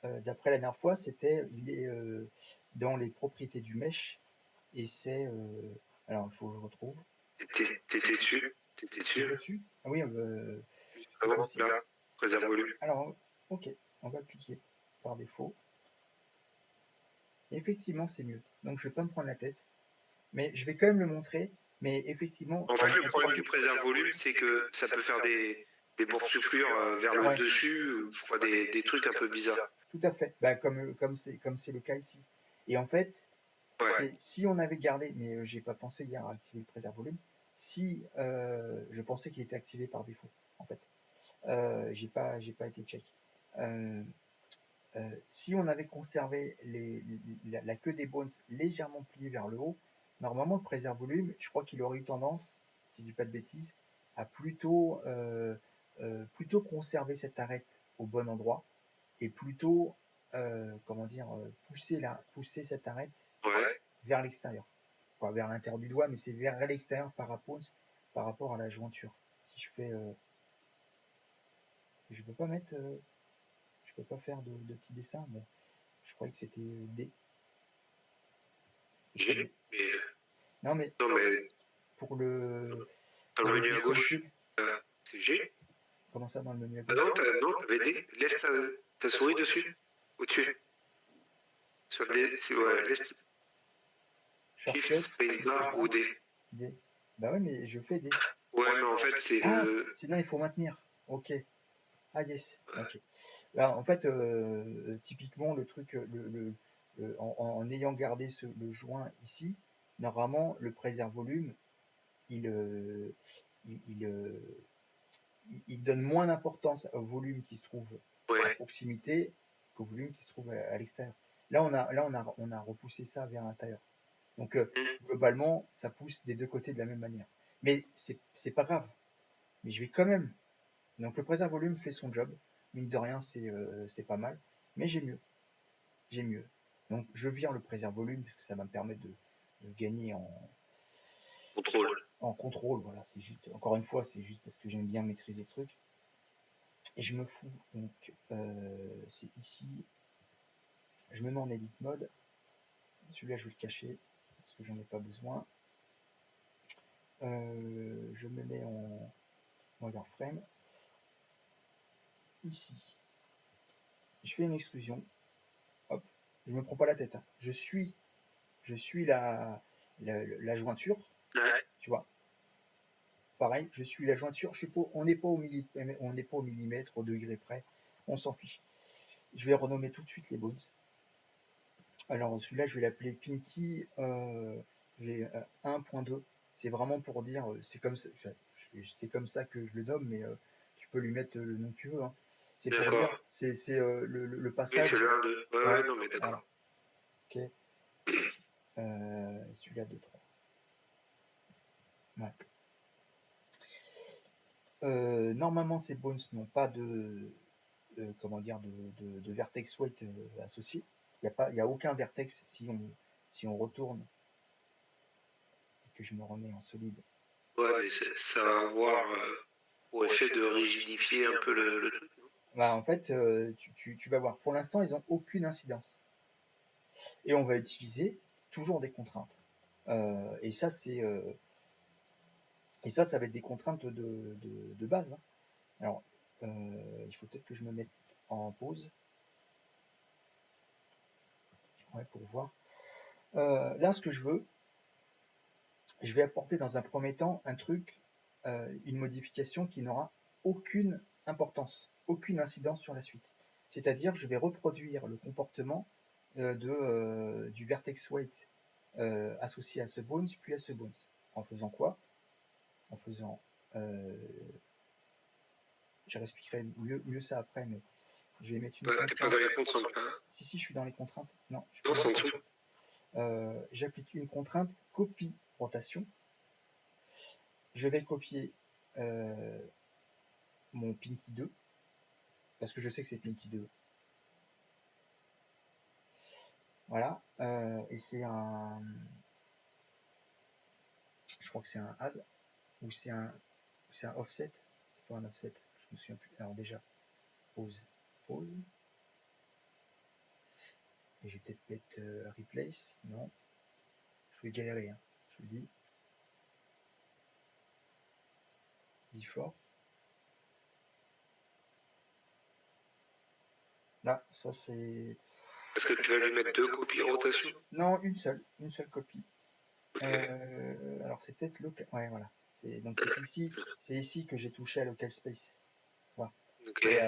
d'après la dernière fois, il est dans les propriétés du mesh, et c'est, alors il faut que je retrouve. T'étais dessus? Ah oui, c'est possible. Là, préserve volume. Alors, ok, on va cliquer par défaut. Et effectivement, c'est mieux. Donc, je vais pas me prendre la tête. Mais je vais quand même le montrer. Mais effectivement... En fait, le problème du préserve volume, c'est que ça peut faire des boursouflures vers le dessus, des trucs un peu bizarres. Tout à fait. Bah, comme c'est le cas ici. Et en fait, si on avait gardé... Mais j'ai pas pensé hier à activer le préserve volume. Si je pensais qu'il était activé par défaut, en fait. J'ai pas été check. Si on avait conservé la queue des bones légèrement pliée vers le haut, normalement le préserve volume, je crois qu'il aurait eu tendance, si je dis pas de bêtises, à plutôt conserver cette arête au bon endroit et plutôt pousser cette arête vers l'extérieur, pas vers l'intérieur du doigt, mais c'est vers l'extérieur par rapport à la jointure. Si je fais, je peux pas mettre, je peux pas faire de petits dessins. Bon, je croyais que c'était D. G, non mais pour le dans le menu à gauche, c'est G. Comment ça dans le menu à gauche? Non, t'avais D. Laisse ta souris dessus. Au-dessus. Sur D, laisse. Shift, spacebar ou D. D. Bah ouais, mais je fais D. Ouais, mais en fait, c'est sinon il faut maintenir. Ok. Ah yes. Ok. Là, en fait, typiquement, le truc, en ayant gardé le joint ici, normalement, le préserve volume, il donne moins d'importance au volume qui se trouve à proximité qu'au volume qui se trouve à l'extérieur. Là, on a repoussé ça vers l'intérieur. Donc, globalement, ça pousse des deux côtés de la même manière. Mais c'est pas grave. Mais je vais quand même. Donc, le préserve volume fait son job. Mine de rien, c'est pas mal. Mais j'ai mieux. J'ai mieux. Donc, je vire le préserve volume parce que ça va me permettre de gagner en contrôle. Voilà, c'est juste, encore une fois, c'est juste parce que j'aime bien maîtriser le truc. Et je me fous. Donc, c'est ici. Je me mets en edit mode. Celui-là, je vais le cacher parce que j'en ai pas besoin. Je me mets en wireframe. Ici, je fais une extrusion. Hop, je me prends pas la tête. Hein. Je suis la jointure. Ouais. Tu vois. Pareil, je suis la jointure. On n'est pas au millimètre, au degré près. On s'en fiche. Je vais renommer tout de suite les bones. Alors celui-là, je vais l'appeler Pinky 1.2. C'est vraiment pour dire, c'est comme ça que je le nomme, mais tu peux lui mettre le nom que tu veux. Hein. C'est pour dire, c'est le passage. Oui, c'est le 1, 2. Ouais, non, mais d'accord. Voilà. Ok. Celui-là, 2, 3. Ouais. Normalement, ces bones n'ont pas de vertex weight associé. Il n'y a aucun vertex si on retourne et que je me remets en solide. Ouais, mais ça va avoir pour effet de rigidifier un peu le truc. Bah, en fait, tu vas voir. Pour l'instant, ils n'ont aucune incidence. Et on va utiliser toujours des contraintes. Et ça, ça va être des contraintes de base. Hein. Alors, il faut peut-être que je me mette en pause. Ouais, pour voir. Là, ce que je veux, je vais apporter dans un premier temps un truc, une modification qui n'aura aucune importance, aucune incidence sur la suite. C'est-à-dire, je vais reproduire le comportement du vertex weight associé à ce bones, puis à ce bones. En faisant quoi? En faisant... je expliquerai mieux ça après, mais je vais mettre une contrainte. T'es pas dans les contraintes, hein? Si, je suis dans les contraintes. Non, je suis pas en dessous. J'applique une contrainte copie rotation. Je vais copier mon Pinky 2, parce que je sais que c'est Pinky 2. Voilà, et c'est un... Je crois que c'est un add, ou c'est un offset. C'est pas un offset, je me souviens plus. Alors déjà, pause. Et je vais peut-être mettre replace, non. Je vais galérer, hein. Je vous le dis. Before. Là, ça c'est... Est-ce que tu vas lui mettre 2 copies rotation? Non, une seule copie. Okay. Alors c'est peut-être local. Ouais, voilà. Donc c'est ici que j'ai touché à local space. Voilà. Okay.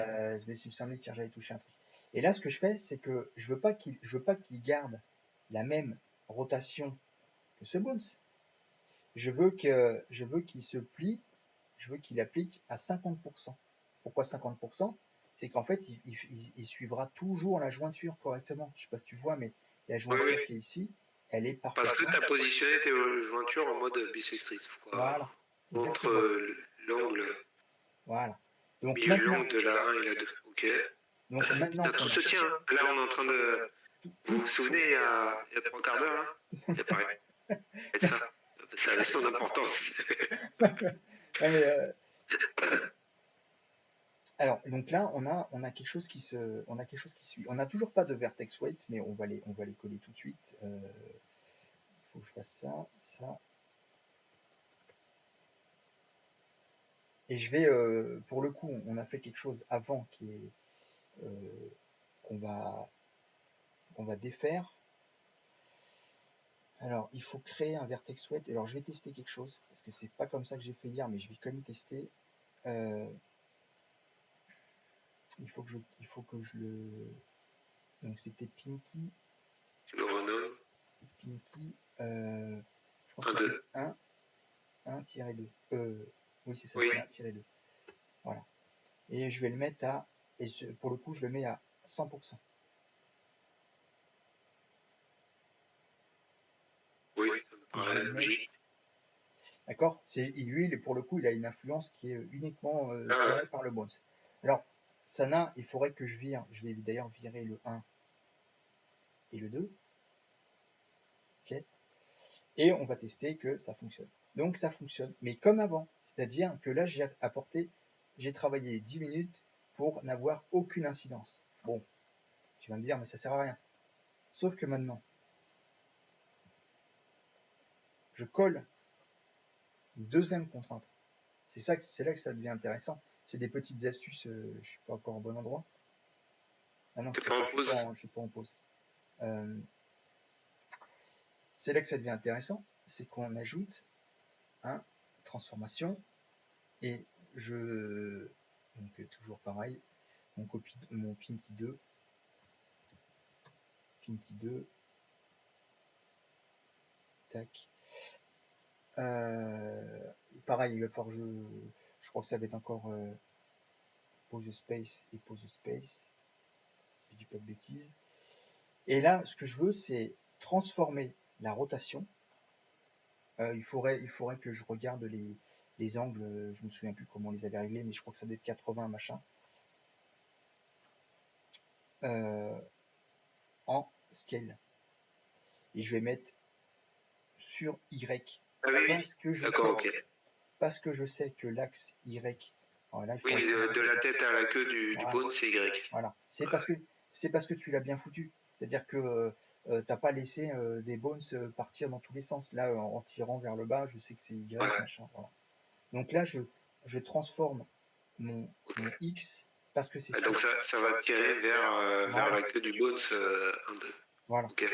Mais il me semblait que j'avais touché un truc. Et là, ce que je fais, c'est que je veux pas qu'il garde la même rotation que ce bones. Je veux qu'il se plie. Je veux qu'il applique à 50%. Pourquoi 50%? C'est qu'en fait, il suivra toujours la jointure correctement. Je sais pas si tu vois, mais la jointure qui est ici, elle est parfaite. Parce que tu as positionné tes jointures en mode bisextrice. Voilà. Entre l'angle. Voilà. Donc l'angle de la 1 et la 2. Ok. Donc maintenant. Tout se tient. Là, on est en train de. Vous vous souvenez, il y a 3 quarts d'heure, là? Il y a pareil. Ça. Ça avait son importance. Alors, donc là, on a quelque chose qui suit. On n'a toujours pas de vertex weight, mais on va les coller tout de suite. Il faut que je fasse ça. Et je vais, pour le coup, on a fait quelque chose avant qui est qu'on va défaire. Alors, il faut créer un vertex weight. Alors, je vais tester quelque chose parce que c'est pas comme ça que j'ai fait hier, mais je vais quand même tester. Il faut que je le. Donc, c'était Pinky. Tu le renommes. Pinky. Je crois que c'était 1-2. Oui, c'est ça, c'est 1-2. Voilà. Et je vais le mettre à. Et pour le coup, je le mets à 100%. Oui, Et je vais le mettre. D'accord. Lui, pour le coup, il a une influence qui est uniquement tirée par le bones. Alors, Sana, il faudrait que je vire. Je vais d'ailleurs virer le 1 et le 2. Ok. Et on va tester que ça fonctionne. Donc ça fonctionne, mais comme avant. C'est-à-dire que là, j'ai travaillé 10 minutes pour n'avoir aucune incidence. Bon, tu vas me dire, mais ça sert à rien. Sauf que maintenant, je colle une deuxième contrainte. C'est là que ça devient intéressant. C'est des petites astuces. Je suis pas encore au bon endroit. Ah non, c'est parce que je suis pas en pause. C'est là que ça devient intéressant. C'est qu'on ajoute un transformation et donc toujours pareil, mon Pinky 2, tac. Pareil, il va falloir je crois que ça va être encore pause space et pause space, si je dis pas de bêtises. Et là, ce que je veux, c'est transformer la rotation. Il faudrait que je regarde les angles, je me souviens plus comment on les avait réglés, mais je crois que ça doit être 80 machin. En scale. Et je vais mettre sur Y. Parce que je sais que l'axe Y. Alors là, de la tête à la queue du bone, c'est Y. Voilà. C'est parce que tu l'as bien foutu. C'est-à-dire que t'as pas laissé des bones partir dans tous les sens. Là, en tirant vers le bas, je sais que c'est Y, machin. Voilà. Donc là, je transforme mon X parce que c'est donc ça va tirer vers la queue du bones 1, 2. Voilà. Okay.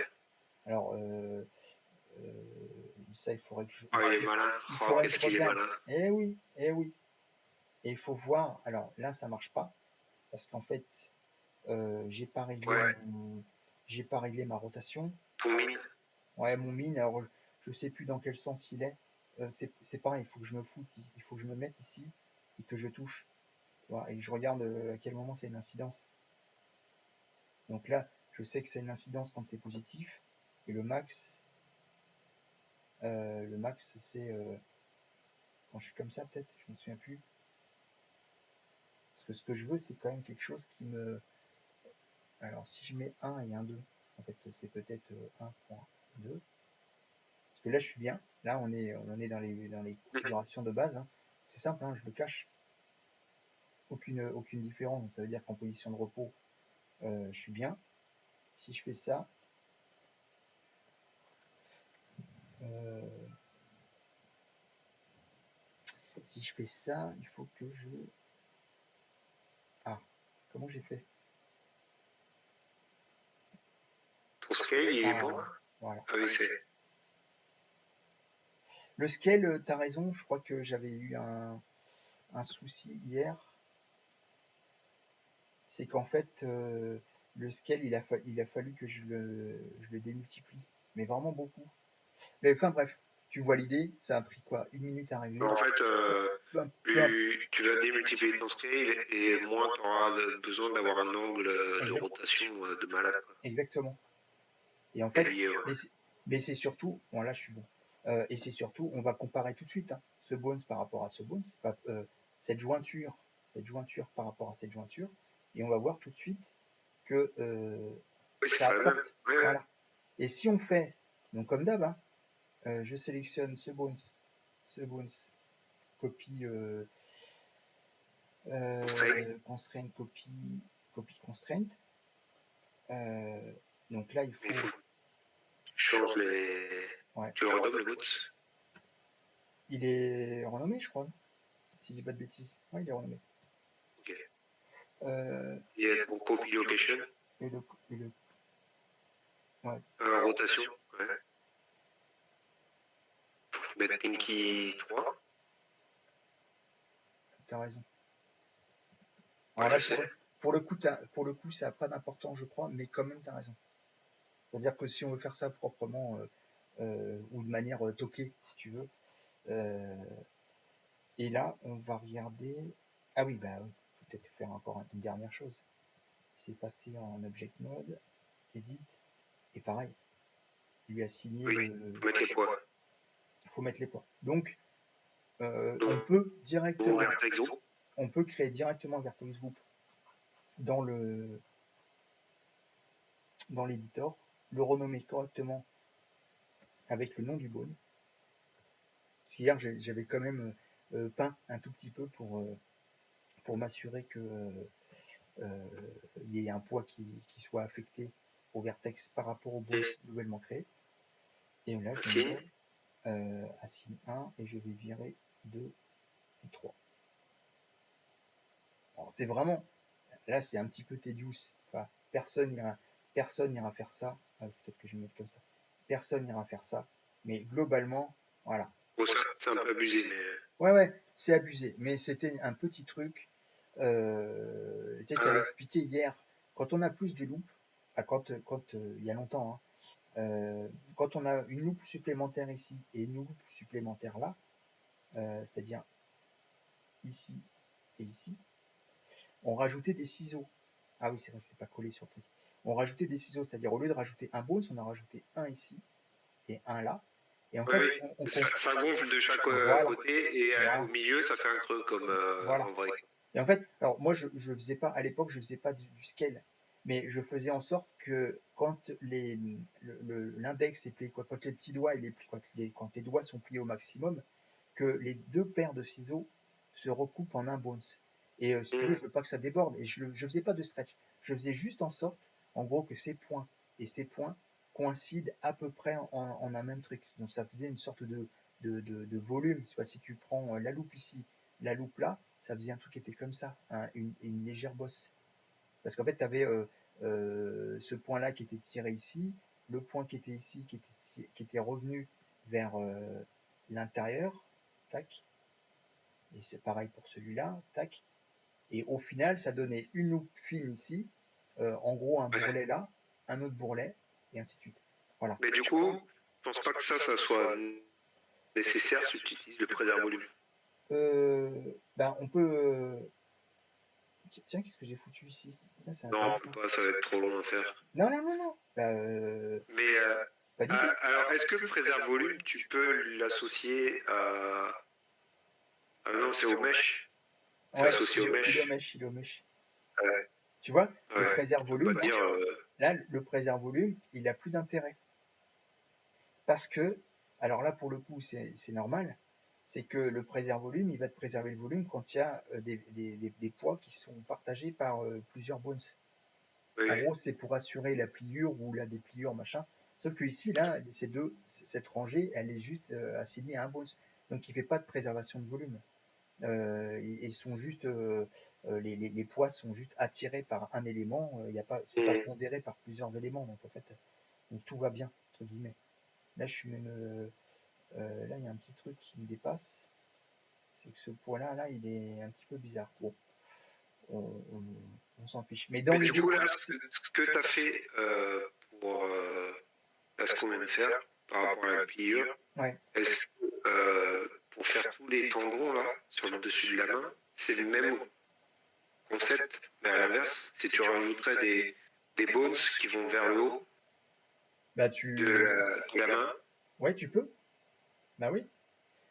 Alors, ça, il faudrait que je... il est malin. Qu'est-ce qu'il est malin. Eh oui. Et il faut voir... Alors, là, ça marche pas. Parce qu'en fait, j'ai pas réglé ma rotation. Ton mine. Ouais, mon mine. Alors, je sais plus dans quel sens il est. C'est pareil, il faut que je me foute. Il faut que je me mette ici et que je touche. Et que je regarde à quel moment c'est une incidence. Donc là, je sais que c'est une incidence quand c'est positif. Et le max, c'est quand je suis comme ça, peut-être, je me souviens plus. Parce que ce que je veux, c'est quand même quelque chose qui me... Alors, si je mets 1 et 1, 2, en fait, c'est peut-être 1.2. Parce que là, je suis bien. Là, on est dans les configurations de base. Hein. C'est simple, hein, je le cache. Aucune différence. Donc, ça veut dire qu'en position de repos, je suis bien. Si je fais ça... si je fais ça, il faut que je... Ah, comment j'ai fait? Ton scale, il est bon. Voilà. Ah oui, c'est... Le scale, t'as raison, je crois que j'avais eu un souci hier. C'est qu'en fait, le scale, il a fallu que je le démultiplie. Mais vraiment beaucoup. Mais enfin bref, tu vois l'idée, ça a pris quoi? 1 minute à régler. En fait, plus tu vas démultiplier ton scale et moins tu auras besoin d'avoir un angle de rotation de malade. Exactement. Et en fait, mais c'est surtout, bon là je suis bon, et c'est surtout, on va comparer tout de suite hein, ce bones par rapport à ce bones, cette jointure par rapport à cette jointure, et on va voir tout de suite que ça apporte. Voilà. Et si on fait, donc comme d'hab, hein, je sélectionne ce bones, copie constraint, copie constraint. Donc là, il faut change les... Ouais. Tu le renommes le bones? Il est renommé, je crois. Si je dis pas de bêtises. Ouais, il est renommé. Ok. Et pour copy location? Et le... Ouais. Rotation? Ouais. Faut mettre Pinky 3. T'as raison. Alors là, pour le coup, ça n'a pas d'importance, je crois, mais quand même, t'as raison. C'est-à-dire que si on veut faire ça proprement, ou de manière toquée, si tu veux, et là, on va regarder... Ah oui, bah oui, faut peut-être faire encore une dernière chose. C'est passer en Object Mode, Edit, et pareil, lui assigner mettre les poids. faut mettre les points. Donc, on Donc, peut au directement, vertex group. on peut créer directement le vertex group dans l'éditor, le renommer correctement avec le nom du bone. Parce qu'hier, j'avais quand même peint un tout petit peu pour m'assurer que il y ait un poids qui soit affecté au vertex par rapport au bones nouvellement créé. Et là, je vais mettre assigne 1 et je vais virer 2 et 3. C'est vraiment, là c'est un petit peu tedious. Enfin, personne ira faire ça. Peut-être que je vais mettre comme ça. Personne ira faire ça. Mais globalement, voilà. Bon, c'est un peu abusé, mais. Ouais, c'est abusé. Mais c'était un petit truc. Tu sais, je t'avais expliqué hier, quand on a plus de loupe, quand il y a longtemps, hein, quand on a une loupe supplémentaire ici et une loupe supplémentaire là, c'est-à-dire ici et ici, on rajoutait des ciseaux. Ah oui, c'est vrai que c'est pas collé sur le truc. On rajoutait des ciseaux, c'est-à-dire au lieu de rajouter un bones, on a rajouté un ici et un là. Et en fait, ça gonfle de chaque côté et au milieu, ça fait un creux comme en vrai. Et en fait, alors moi, je faisais pas, à l'époque, je faisais pas du scale, mais je faisais en sorte que quand l'index est plié, quand les petits doigts, quand les doigts sont pliés au maximum, que les deux paires de ciseaux se recoupent en un bones. Et si tu veux, je veux pas que ça déborde. Et je faisais pas de stretch. Je faisais juste en sorte, en gros, que ces points et ces points coïncident à peu près en un même truc. Donc ça faisait une sorte de volume. Tu vois, si tu prends la loupe ici, la loupe là, ça faisait un truc qui était comme ça, une légère bosse. Parce qu'en fait, tu avais ce point-là qui était tiré ici, le point qui était ici qui était revenu vers l'intérieur, tac, et c'est pareil pour celui-là, tac, et au final, ça donnait une loupe fine ici, en gros un bourrelet là, un autre bourrelet, et ainsi de suite. Voilà. Mais du coup, je pense pas que ça soit nécessaire si tu utilises le préserve-volume. On peut. Tiens, qu'est-ce que j'ai foutu ici? Tiens, non, pas, ça va être trop long à faire. Non. Mais pas du tout. Alors, est-ce que le préserve-volume, tu peux l'associer à. Ah non, c'est au mesh. C'est associé au mesh. Il est au mesh. Tu vois, le préserve-volume, là, le préserve-volume, il n'a plus d'intérêt. Parce que, alors là, pour le coup, c'est normal, c'est que le préserve-volume, il va te préserver le volume quand il y a des poids qui sont partagés par plusieurs bones. En gros, c'est pour assurer la pliure ou la dépliure, machin. Sauf que ici, là, cette rangée, elle est juste assignée à un bones. Donc, il ne fait pas de préservation de volume. Ils sont juste, les poids sont juste attirés par un élément. C'est pas pondéré par plusieurs éléments. Donc, en fait, tout va bien, entre guillemets. Là, je suis même, là, il y a un petit truc qui me dépasse. C'est que ce poids-là, là, il est un petit peu bizarre. Bon, on s'en fiche. Mais du coup, là, ce que tu as fait pour là, ce qu'on vient de faire par rapport à la pliure, est-ce que pour faire tous les tendons là, sur le dessus de la main, c'est le même concept, mais à l'inverse, si tu rajouterais des bones qui vont vers le haut de la main. Ouais, tu peux. Bah oui.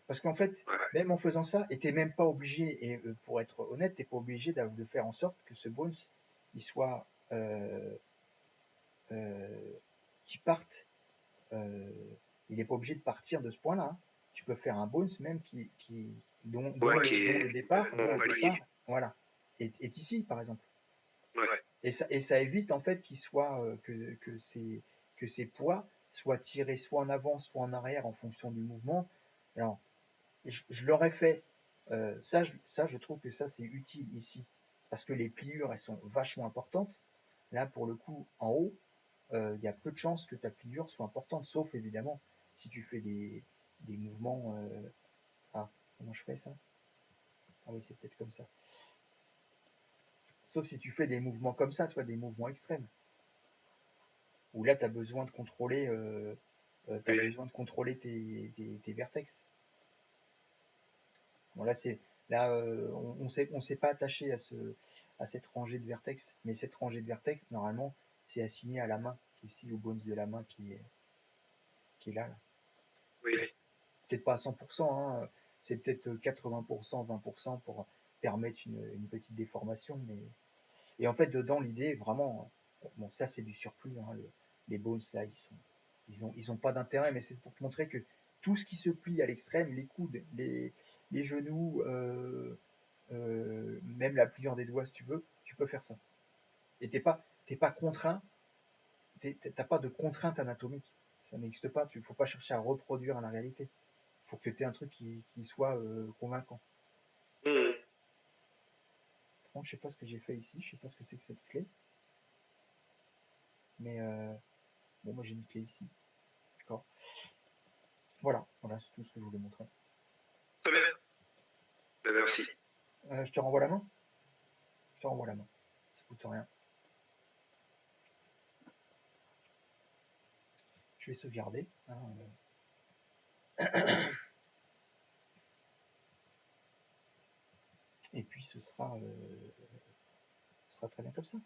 Parce qu'en fait, même en faisant ça, et t'es même pas obligé, et pour être honnête, t'es pas obligé de faire en sorte que ce bones, il soit, qui parte, il n'est pas obligé de partir de ce point-là. Hein. Tu peux faire un bones même dont le départ, voilà, est ici, par exemple. Et ça évite en fait qu'il soit que ces poids soient tirés soit en avant, soit en arrière en fonction du mouvement. Alors, je l'aurais fait. Ça, je trouve que ça c'est utile ici parce que les pliures elles sont vachement importantes. Là, pour le coup, en haut, il y a peu de chances que ta pliure soit importante, sauf évidemment si tu fais des mouvements. Ah, comment je fais ça? Ah oui, c'est peut-être comme ça. Sauf si tu fais des mouvements comme ça, tu vois, des mouvements extrêmes. Où là, tu as besoin de contrôler, tes vertex. Bon, là, on s'est pas attaché à cette rangée de vertex, mais cette rangée de vertex, normalement, c'est assigné à la main, ici au bones de la main qui est là. Oui. peut-être pas à 100%, hein, c'est peut-être 80%, 20% pour permettre une petite déformation. Et en fait, dedans, l'idée, vraiment, bon, ça c'est du surplus, hein, les bones, là, ils ont pas d'intérêt, mais c'est pour te montrer que tout ce qui se plie à l'extrême, les coudes, les genoux, même la pliure des doigts si tu veux, tu peux faire ça. Et t'es pas contraint, t'as pas de contrainte anatomique. Ça n'existe pas, il faut pas chercher à reproduire la réalité. Il faut que tu aies un truc qui soit convaincant. Mhm. Bon, je sais pas ce que j'ai fait ici, je sais pas ce que c'est que cette clé. Mais bon, moi j'ai une clé ici. D'accord. Voilà, c'est tout ce que je voulais montrer. Très bien. Ben, merci. Je te renvoie la main. Je te renvoie la main. Ça coûte rien. Je vais sauvegarder. Hein, et puis ce sera très bien comme ça.